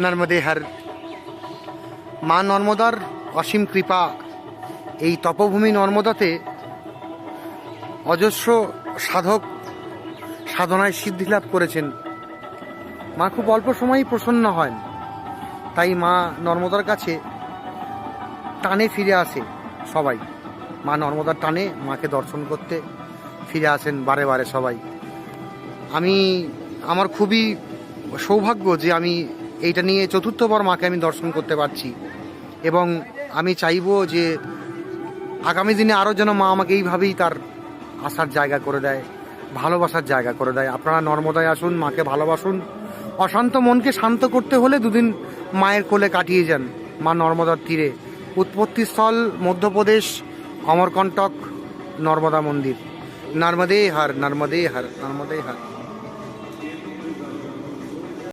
নর্মদে হর। মা নর্মদার অসীম কৃপা, এই তপভূমি নর্মদাতে অজস্র সাধক সাধনায় সিদ্ধি লাভ করেছেন। মা খুব অল্প সময়ই প্রসন্ন হয়, তাই মা নর্মদার কাছে টানে ফিরে আসে সবাই। মা নর্মদার টানে মাকে দর্শন করতে ফিরে আসেন বারে বারে সবাই। আমার খুবই সৌভাগ্য যে আমি এইটা নিয়ে চতুর্থবার মাকে আমি দর্শন করতে পারছি, এবং আমি চাইবো যে আগামী দিনে আরও যেন মা আমাকে এইভাবেই তার আসার জায়গা করে দেয়, ভালোবাসার জায়গা করে দেয়। আপনারা নর্মদায় আসুন, মাকে ভালোবাসুন। অশান্ত মনকে শান্ত করতে হলে দুদিন মায়ের কোলে কাটিয়ে যান, মা নর্মদার তীরে। উৎপত্তিস্থল মধ্যপ্রদেশ, অমরকণ্টক, নর্মদা মন্দির। নর্মদে হর, নর্মদে হর, নর্মদে হর।